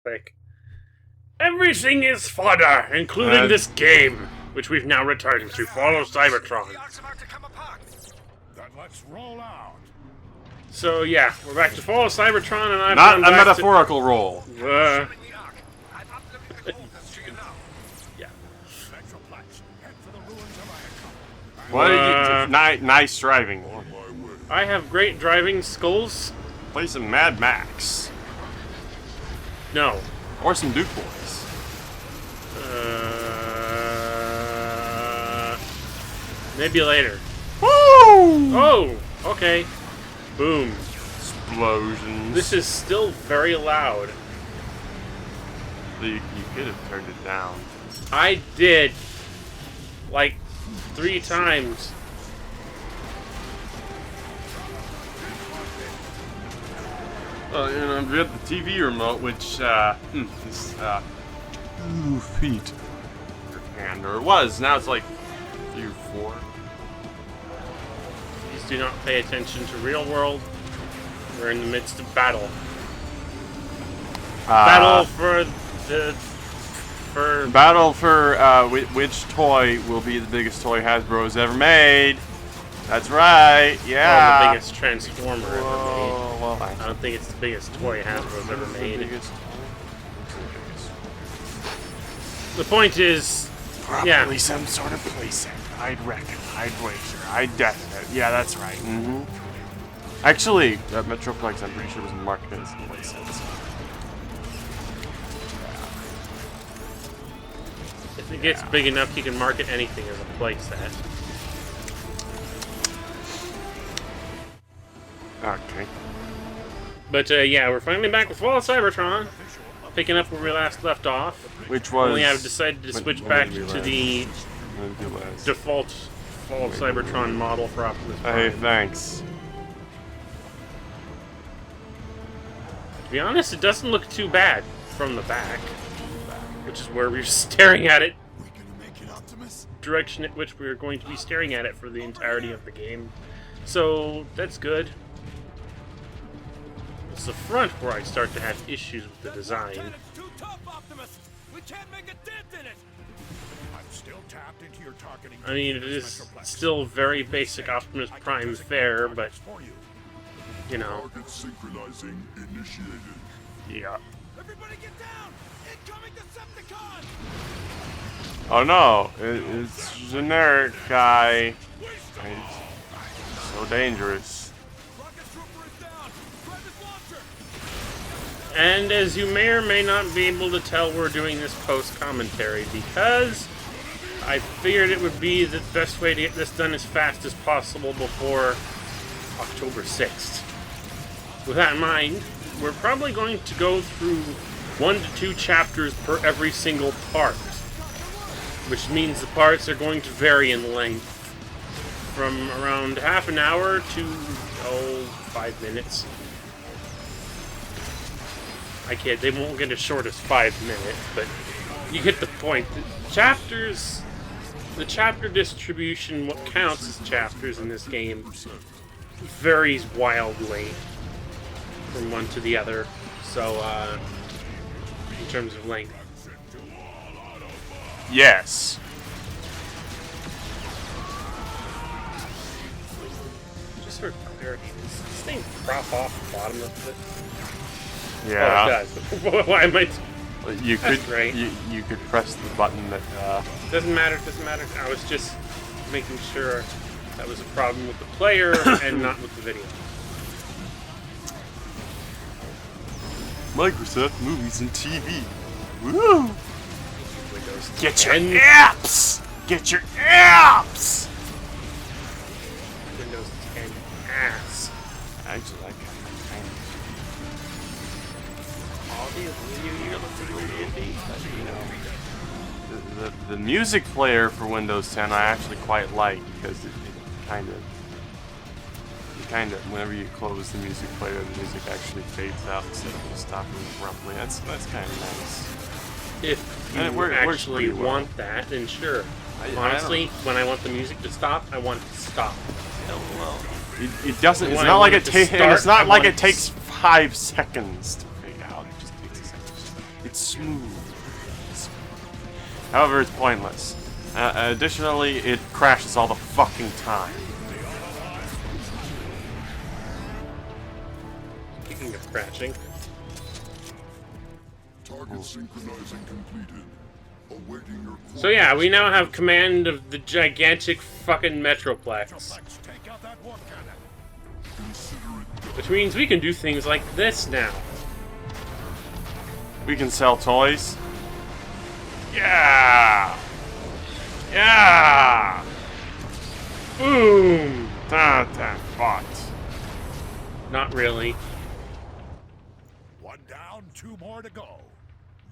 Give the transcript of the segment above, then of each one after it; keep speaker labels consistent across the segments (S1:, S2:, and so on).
S1: Like, everything is fodder, including this game, which we've now returned to follow Cybertron.
S2: Then let's roll out.
S1: So yeah, we're back to follow Cybertron, and I've
S3: Not
S1: gone
S3: a
S1: back
S3: metaphorical roll.
S1: yeah.
S3: What did you? Nice driving.
S1: I have great driving skills.
S3: Play some Mad Max.
S1: No.
S3: Or some Duke Boys.
S1: Maybe later.
S3: Woo!
S1: Oh, okay. Boom.
S3: Explosions.
S1: This is still very loud.
S3: You could have turned it down.
S1: I did. Like, 3 times.
S3: Well, you know, we have the TV remote, which is 2 feet per hand, or it was. Now it's like 3 or 4.
S1: Please do not pay attention to real world. We're in the midst of battle. Battle for the...
S3: Battle for which toy will be the biggest toy Hasbro's ever made. That's right, yeah.
S1: Well, the biggest Transformer ever made.
S3: Well,
S1: I don't think it's the biggest toy Hasbro's ever made. The point is,
S3: probably some sort of playset. I'd reckon. I'd wager. I'd definite. Yeah, that's right. Actually, Metroplex, I'm pretty sure was marketed as a playset. So.
S1: If it gets big enough, you can market anything as a playset.
S3: Okay.
S1: But yeah, we're finally back with Fall of Cybertron, picking up where we last left off.
S3: Which was...
S1: Only I've decided to switch back to the default Fall of Cybertron model for Optimus Prime.
S3: Hey, thanks.
S1: To be honest, it doesn't look too bad from the back, which is where we're staring at it. Direction at which we're going to be staring at it for the entirety of the game. So, that's good. It's the front where I start to have issues with the design. I mean, it is still very basic Optimus Prime fare, but, you know.
S3: Yeah.
S2: Everybody get down! Incoming Decepticon!
S3: Oh no, it's generic guy. He's so dangerous.
S1: And as you may or may not be able to tell, we're doing this post-commentary because I figured it would be the best way to get this done as fast as possible before October 6th. With that in mind, we're probably going to go through 1 to 2 chapters per every single part, which means the parts are going to vary in length from around half an hour to 5 minutes. I kid, they won't get as short as 5 minutes, but you get the point. The chapter distribution, what counts as chapters in this game, varies wildly from one to the other. So, in terms of length.
S3: Yes.
S1: Just for clarity, does this thing prop off the bottom of it?
S3: Yeah.
S1: Oh, it does. Why am I...
S3: You could,
S1: right.
S3: you could press the button that,
S1: Doesn't matter, doesn't matter. I was just making sure that was a problem with the player and not with the video.
S3: Microsoft Movies and TV. Woo!
S1: Windows
S3: Get your
S1: 10.
S3: apps! Get your apps!
S1: Windows 10 ass.
S3: Actually, I kind of the music player for Windows 10 I actually quite like because it kind of whenever you close the music player, the music actually fades out instead of just stopping abruptly. That's kind of nice.
S1: If you
S3: And it works
S1: actually
S3: pretty well.
S1: want that, then sure.
S3: I
S1: Honestly, when I want the music to stop, I want it to stop.
S3: It doesn't. It's
S1: When
S3: not
S1: I
S3: like
S1: want
S3: it
S1: it to
S3: takes. And it's
S1: start,
S3: not
S1: I
S3: like
S1: want
S3: it takes 5 seconds to fade out. It just takes a second. It's smooth. However, it's pointless. Additionally, it crashes all the fucking time.
S1: Speaking of crashing.
S4: Target synchronizing completed. Awaiting your
S1: So yeah, we now have command of the gigantic fucking Metroplex.
S2: Take out that warp cannon.
S1: Which means we can do things like this now.
S3: We can sell toys. Yeah! Yeah!
S1: Boom!
S3: That fought.
S1: Not really.
S2: One down, 2 more to go.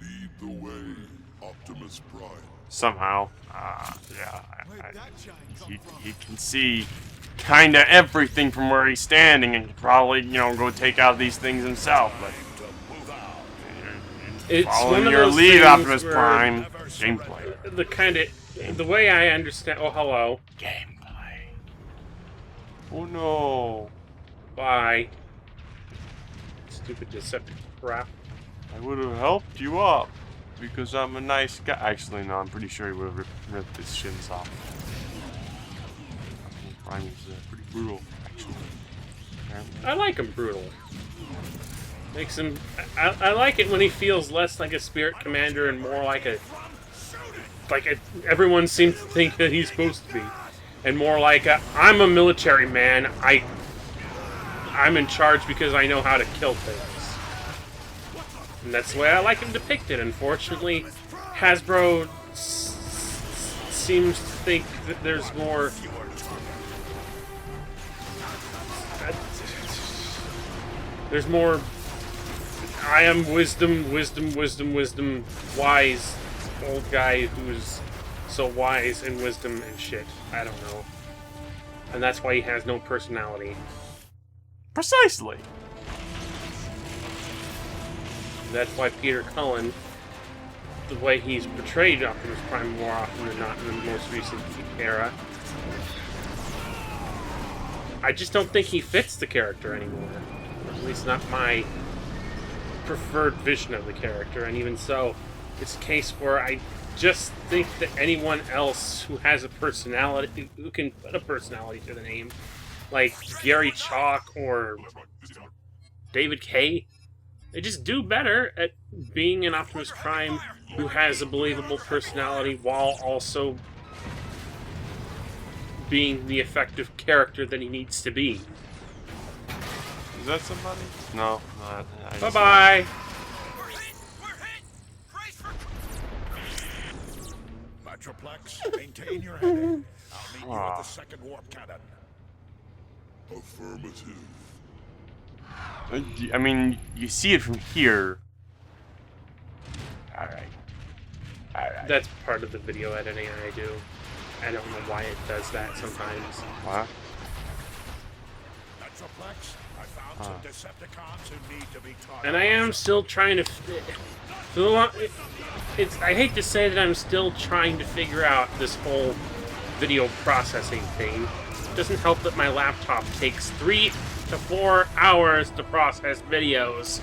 S4: lead the way, Optimus Prime.
S3: Somehow. Yeah.
S2: Where'd that giant come
S3: He
S2: from?
S3: can see kinda everything from where he's standing and could probably, go take out these things himself, but
S1: It's
S3: following
S1: one of
S3: your
S1: those
S3: lead,
S1: things
S3: Optimus
S1: where
S3: Prime, gameplay.
S1: The way I understand. Oh, hello.
S3: Gameplay. Oh no.
S1: Bye. Stupid Decepticon crap.
S3: I would have helped you up because I'm a nice guy. Actually, no, I'm pretty sure he would have ripped his shins off. Prime is pretty brutal, actually. Apparently.
S1: I like him brutal. Makes him. I like it when he feels less like a spirit commander and more like everyone seems to think that he's supposed to be, and more like I'm a military man. I'm in charge because I know how to kill things. And that's the way I like him depicted. Unfortunately, Hasbro seems to think that there's more. There's more. I am wisdom, wise old guy who's so wise and wisdom and shit. I don't know. And that's why he has no personality.
S3: Precisely.
S1: That's why Peter Cullen, the way he's portrayed Optimus Prime more often than not in the most recent era, I just don't think he fits the character anymore. Or at least not my preferred vision of the character. And even so, it's a case where I just think that anyone else who has a personality, who can put a personality to the name, like Gary Chalk or David Kay, they just do better at being an Optimus Prime who has a believable personality while also being the effective character that he needs to be.
S3: Is that somebody? No, not.
S1: Bye-bye!
S2: We're hit! Brace for... Metroplex, maintain your heading. I'll meet you at the second warp cannon.
S4: Affirmative.
S3: I mean, you see it from here. Alright.
S1: That's part of the video editing I do. I don't know why it does that sometimes.
S3: What?
S2: Metroplex, I found some Decepticons who need to be taught.
S1: And I am still trying to... I hate to say that I'm still trying to figure out this whole video processing thing. It doesn't help that my laptop takes 3 to 4 hours to process videos.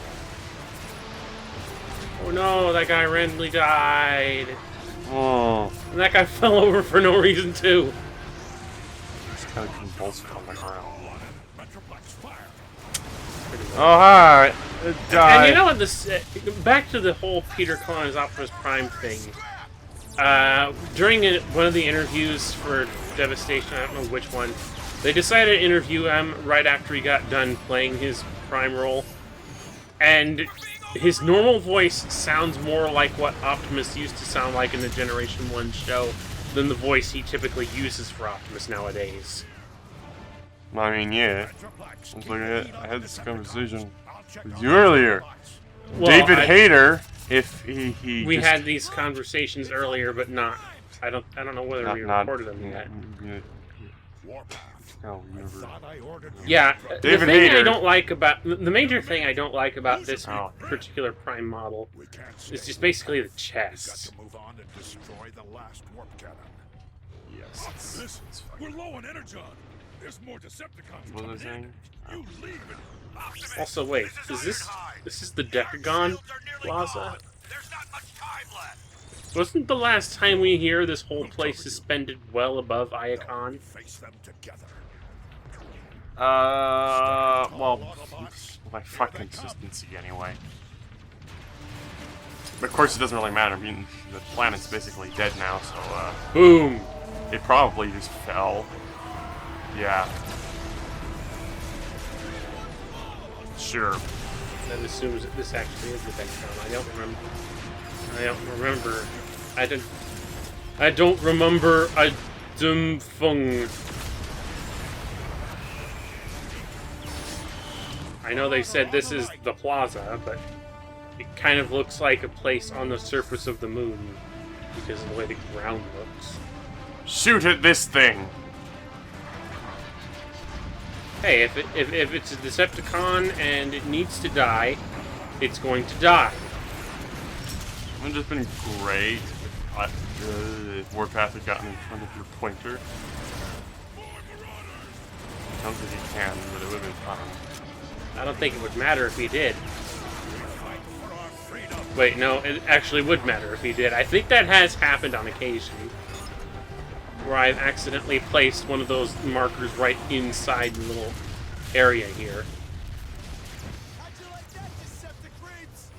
S1: Oh no, that guy randomly died.
S3: Oh.
S1: And that guy fell over for no reason too.
S3: It's kind of convulsed on the ground.
S2: Metroplex, fire.
S3: Oh, hi! It died.
S1: And you know what, this back to the whole Peter Cullen's Optimus Prime thing. During one of the interviews for Devastation, I don't know which one, they decided to interview him right after he got done playing his Prime role. And his normal voice sounds more like what Optimus used to sound like in the Generation 1 show than the voice he typically uses for Optimus nowadays.
S3: I mean, yeah.
S2: Metroplex,
S3: I had this conversation with you earlier.
S1: Well,
S3: David Hayter, if he
S1: We
S3: just,
S1: had these conversations earlier, but not. I don't know whether we recorded them yet.
S3: No, we never.
S2: thought I ordered you.
S1: Yeah,
S3: David
S1: the thing I
S3: Hayter.
S1: don't like about the major thing I don't like about this
S3: Oh.
S1: particular Prime model
S2: We can't
S1: is
S2: stay.
S1: just basically the
S2: We've got
S1: chest.
S2: to move on and destroy the last warp cannon.
S3: Yes.
S2: Listen, we're low on energon. There's more Decepticons
S3: What
S2: coming
S3: was I saying?
S2: in. You leave it.
S1: Also, wait, is this the Decagon Plaza?
S2: There's
S1: Wasn't the last time we hear this whole place suspended well above Iacon?
S2: Face them together.
S3: Well, by fucking consistency anyway. But of course, it doesn't really matter. I mean, the planet's basically dead now, so,
S1: Boom!
S3: it probably just fell. Yeah. Sure.
S1: That assumes that this actually is the Vectron. I don't remember. I don't remember a Dumfung. I know they said this is the plaza, but it kind of looks like a place on the surface of the moon because of the way the ground looks.
S3: Shoot at this thing!
S1: Hey, if it's a Decepticon and it needs to die, it's going to die.
S3: It would have just been great if Warpath had gotten in front of your pointer. I don't think he can, but it would have been fun.
S1: I don't think it would matter if he did. Wait, no, it actually would matter if he did. I think that has happened on occasion. Where I've accidentally placed one of those markers right inside the little area here.
S2: How'd you like that, Decepticons?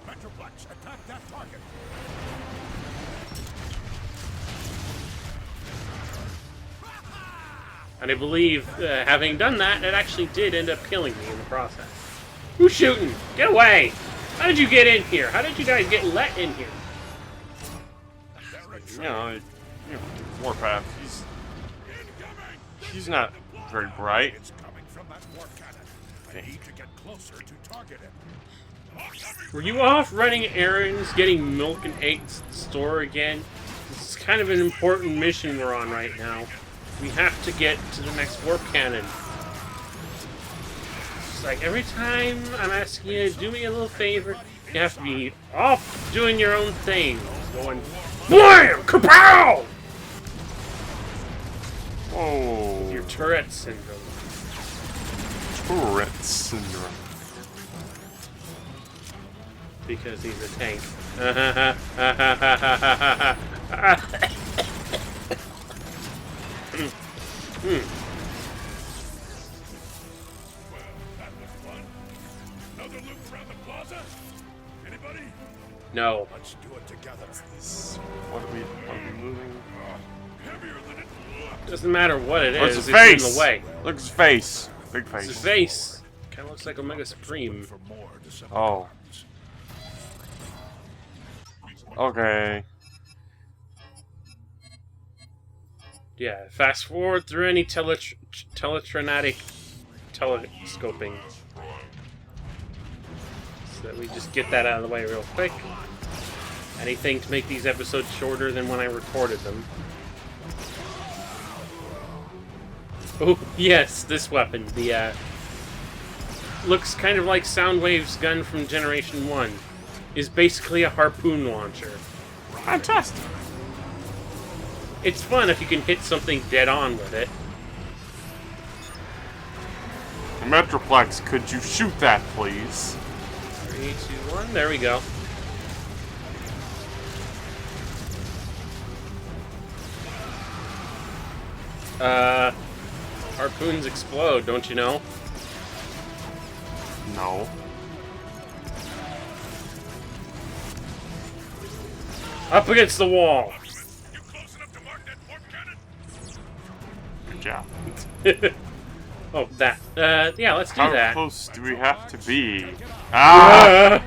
S2: Metroplex, attack that target.
S1: And I believe, having done that, it actually did end up killing me in the process. Who's shooting? Get away! How did you get in here? How did you guys get let in here?
S3: Warpath, he's not very bright.
S2: It's coming from that warp cannon. I need to get closer to target it.
S1: Were you off running errands, getting milk and eggs at the store again? This is kind of an important mission we're on right now. We have to get to the next warp cannon. It's like every time I'm asking you to do me a little favor, you have to be off doing your own thing. Going, BLAM! KAPOW!
S3: Whoa.
S1: Your Tourette syndrome.
S3: Tourette syndrome.
S1: Because he's a tank.
S2: That was fun. Another loop around the plaza? Anybody?
S1: No.
S2: Let's do it together.
S3: What are we moving?
S2: Heavier than it looks.
S1: Doesn't matter what it
S3: What's
S1: is,
S3: his
S1: it's
S3: face?
S1: in the way.
S3: Look at his face. Big
S1: It's his
S3: face.
S1: face. Kind of looks like Omega Supreme.
S2: For more Decepticons.
S3: Oh. Okay.
S1: Yeah, fast forward through any teletrinatic telescoping. So that we just get that out of the way real quick. Anything to make these episodes shorter than when I recorded them. Oh, yes, this weapon. The, looks kind of like Soundwave's gun from Generation 1. Is basically a harpoon launcher.
S3: Fantastic.
S1: It's fun if you can hit something dead on with it.
S3: Metroplex, could you shoot that, please?
S1: 3, 2, 1, there we go. Harpoons explode, don't you know?
S3: No.
S1: Up against the wall!
S2: You close enough to mark that warp cannon?
S3: Good job.
S1: Oh, that. Yeah, let's do
S3: How
S1: that.
S3: close do we have to be? Ah!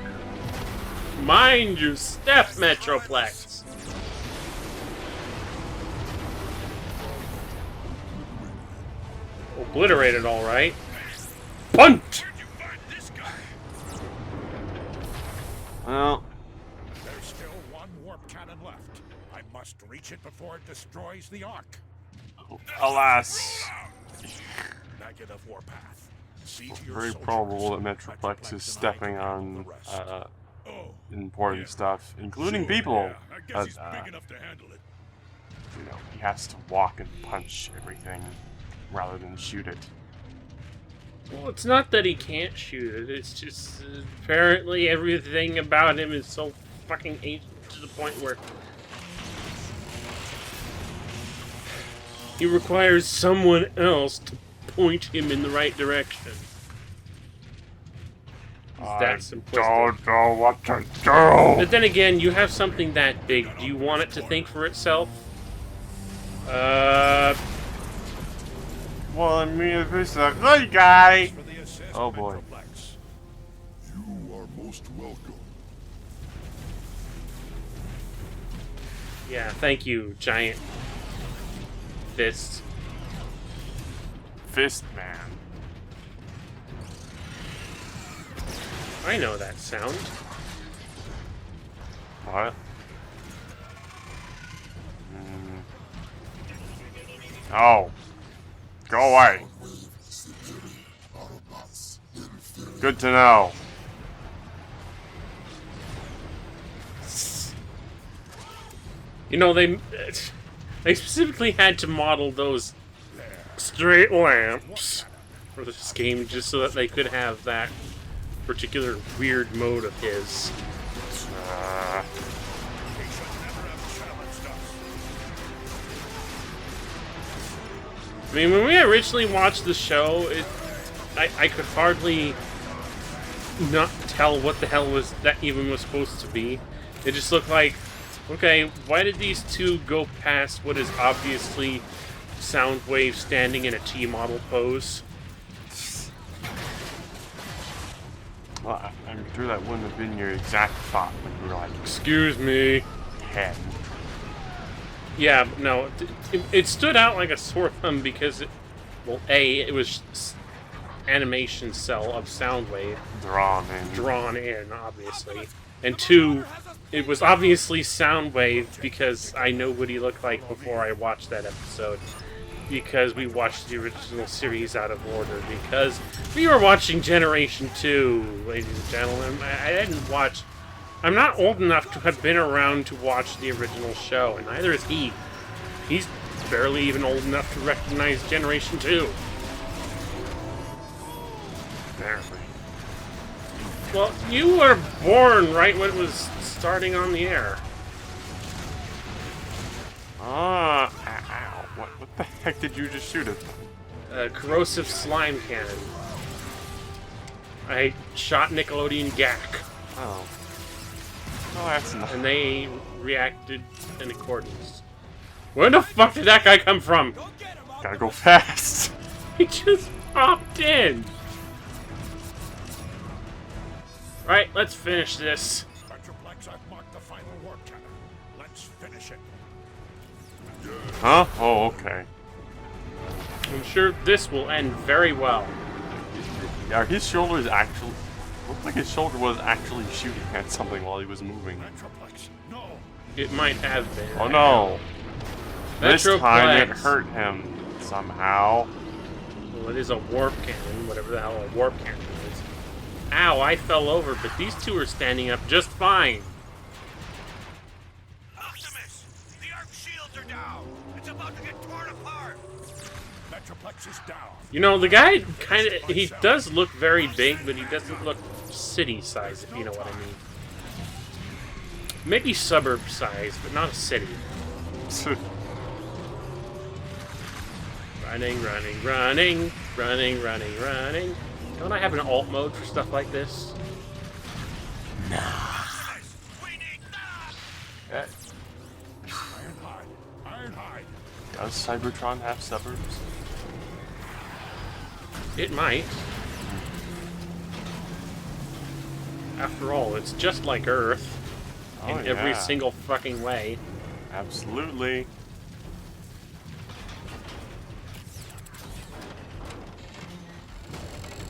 S1: Mind your step, Metroplex! Obliterated, alright. Punch!
S2: Where'd you find this guy?
S3: Well,
S2: There's still one warp cannon left. I must reach it before it destroys the Ark.
S3: alas.
S2: Negative warpath. See to your
S3: Very
S2: soldiers.
S3: probable that Metroplex is stepping on
S2: Oh,
S3: important
S2: yeah.
S3: stuff, including
S2: sure,
S3: people.
S2: yeah. I guess he's
S3: that,
S2: big enough to handle it.
S3: you know, he has to walk and punch everything rather than shoot it.
S1: Well, it's not that he can't shoot it. It's just apparently everything about him is so fucking ancient to the point where he requires someone else to point him in the right direction. It's that simplistic.
S3: Don't know what to do.
S1: But then again, you have something that big. Do you want it to think for itself?
S3: Well, I mean, if it's a good guy.
S2: For the assist,
S3: Oh, boy.
S2: Metroplex.
S4: You are most welcome.
S1: Yeah, thank you, giant fist.
S3: Fist man.
S1: I know that sound.
S3: What? Oh. Go away. Good to know.
S1: You know, they specifically had to model those straight lamps for this game just so that they could have that particular weird mode of his.
S2: He should never have challenged us.
S1: I mean, when we originally watched the show, I could hardly not tell what the hell was that even was supposed to be. It just looked like, okay, why did these two go past what is obviously Soundwave standing in a T-model pose?
S3: Well, I'm sure that wouldn't have been your exact thought when you were like
S1: Excuse me.
S3: 10.
S1: Yeah, but no, it stood out like a sore thumb because, well, A, it was animation cell of Soundwave drawn in, obviously. And 2, it was obviously Soundwave because I know what he looked like before I watched that episode. Because we watched the original series out of order. Because we were watching Generation 2, ladies and gentlemen. I didn't watch... I'm not old enough to have been around to watch the original show, and neither is he. He's barely even old enough to recognize Generation 2.
S3: Apparently.
S1: Well, you were born right when it was starting on the air.
S3: Ah, ow. What the heck did you just shoot at?
S1: Corrosive slime cannon. I shot Nickelodeon Gak,
S3: Oh. Oh, that's not.
S1: and they reacted in accordance. Where the fuck did that guy come from?
S3: Gotta go fast.
S1: He just popped in. Right, let's finish this.
S2: Metroplex, I've marked the final warp cannon. Let's finish it.
S3: Huh? Oh, okay.
S1: I'm sure this will end very well.
S3: Yeah, his shoulder is actually... Looked like his shoulder was actually shooting at something while he was moving.
S2: Metroplex, no.
S1: It might have been.
S3: Oh no! This time it
S1: Metroplex.
S3: hurt him somehow.
S1: Well, it is a warp cannon, whatever the hell a warp cannon is. Ow, I fell over, but these two are standing up just fine.
S2: Optimus, the arc shields are down. It's about to get torn apart. Metroplex is down.
S1: You know, the guy kind of, he does look very big, but he doesn't look city size, if you know what I mean. Maybe suburb size, but not a city. Running, running, running, running, running, running. Don't I have an alt mode for stuff like this?
S2: Optimus, we need that. Ironhide, Ironhide.
S3: Does Cybertron have suburbs?
S1: It might. After all, it's just like Earth
S3: Oh,
S1: in every
S3: yeah.
S1: single fucking way.
S3: Absolutely.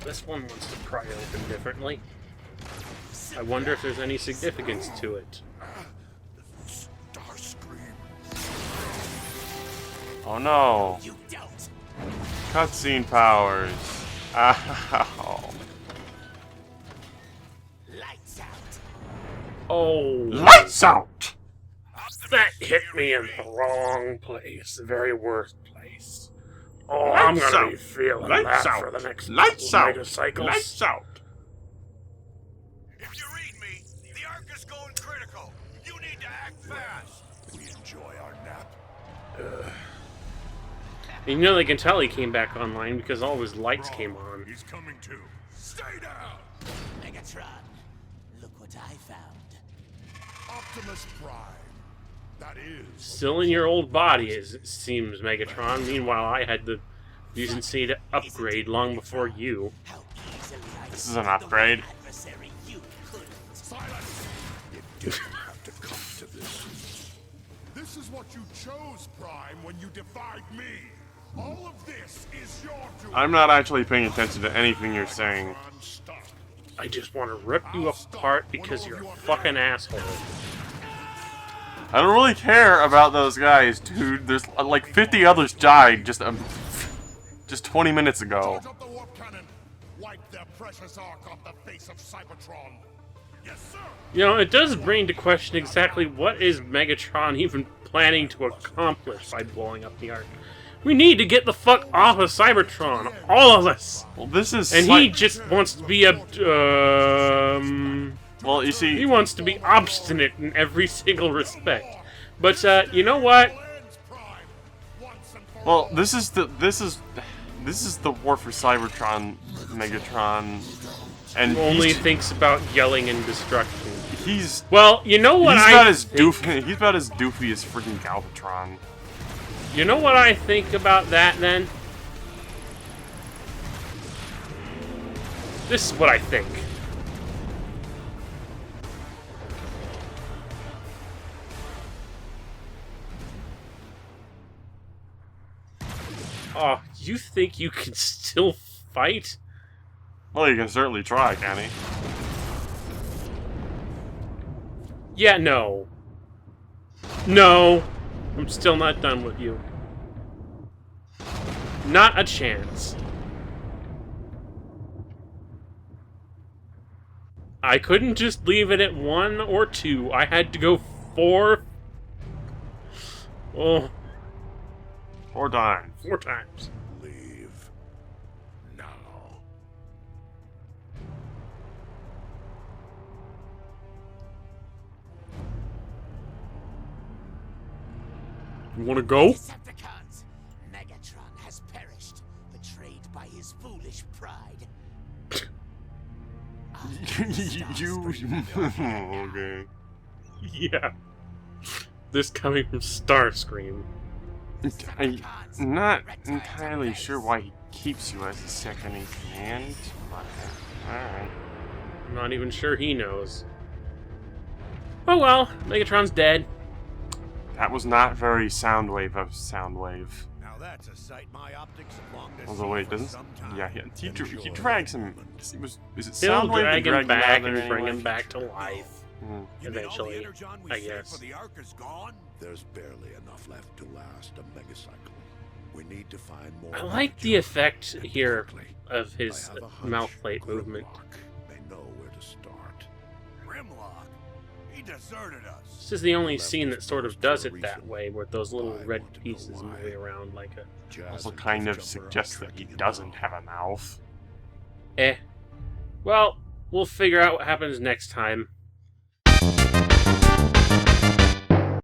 S1: This one wants to pry open differently. I wonder if there's any significance to it.
S2: Starscream.
S3: Oh no.
S2: You don't.
S3: Cutscene powers. Ow.
S2: Lights out.
S1: Oh,
S3: Lights out!
S1: That hit me in the wrong place, the very worst place. Oh, I'm gonna be feeling
S3: Lights
S1: that
S3: out.
S1: for the next
S3: Lights
S1: couple
S3: out.
S1: megacycles.
S3: Lights out.
S2: If you read me, the Ark is going critical. You need to act fast. We enjoy our nap.
S1: And you know they can tell he came back online because all of his lights came on.
S2: He's coming too. Stay down.
S5: Megatron, look what I found.
S2: Optimus Prime. That is.
S1: Still in your old body, as it seems, Megatron. Meanwhile, I had the decency to upgrade long before you.
S5: How easily I
S3: This is an upgrade.
S5: adversary you couldn't.
S2: Silence. You didn't have to come to this.
S4: This is what you chose, Prime, when you defied me. All of this is your doing.
S3: I'm not actually paying attention to anything you're saying.
S4: Stop.
S1: I just want to rip you apart because you're a fucking asshole.
S3: I don't really care about those guys, dude. There's like 50 others died just 20 minutes ago.
S4: Charge up the warp cannon. Wipe their precious ark off the face of Cybertron. Yes, sir.
S1: You know, it does bring to question exactly what is Megatron even planning to accomplish by blowing up the Ark. We need to get the fuck off of Cybertron, all of us.
S3: Well, this is
S1: And he just wants to be a
S3: well, you
S1: he
S3: see,
S1: wants to be obstinate in every single respect. But you know what?
S4: Ends, Prime. Once and for
S3: well, this is the war for Cybertron, Megatron, and
S1: Only
S3: he's,
S1: thinks about yelling and destruction.
S3: he's
S1: Well, you know what
S3: he's
S1: I
S3: about as
S1: think?
S3: doofy. He's about as doofy as freaking Galvatron.
S1: You know what I think about that, then? This is what I think. Oh, you think you can still fight?
S3: Well, you can certainly try, can he?
S1: Yeah, no. No. I'm still not done with you. Not a chance. I couldn't just leave it at 1 or 2. I had to go 4. Oh,
S3: 4 times.
S1: 4 times.
S2: Leave. Now.
S1: You want to go?
S5: Decepticons, Megatron has perished, betrayed by his foolish pride.
S3: Okay.
S1: Yeah. This coming from Starscream.
S3: I'm not entirely sure why he keeps you as a second in command, but alright.
S1: I'm not even sure he knows. Oh well, Megatron's dead.
S3: That was not very Soundwave of Soundwave.
S2: Now that's a sight my optics have longed to
S3: Although
S2: see
S3: wait,
S2: for
S3: doesn't?
S2: some time.
S3: Yeah, he
S2: Enjoy
S3: drags him.
S2: it.
S3: Is it
S1: He'll
S3: Soundwave that
S1: drag him
S3: dragged
S1: back
S3: out
S1: and
S3: there
S1: bring
S3: anyway?
S1: him back to life.
S3: Mhm.
S2: You mean all the
S1: Eventually,
S2: energon we
S1: I
S2: saved
S1: guess.
S2: for the Ark is gone? There's barely enough left to last a megacycle. We need to find more.
S1: I like the effect
S2: And
S1: here
S2: quickly.
S1: of his
S2: I have a hunch
S1: mouth plate movement.
S2: Grimlock may know where to start. Grimlock? He deserted us.
S1: This is the only scene that sort of does it that way, with those little red pieces moving around like a...
S3: Also kind of suggests that he doesn't have a mouth.
S1: Eh. Well, we'll figure out what happens next time.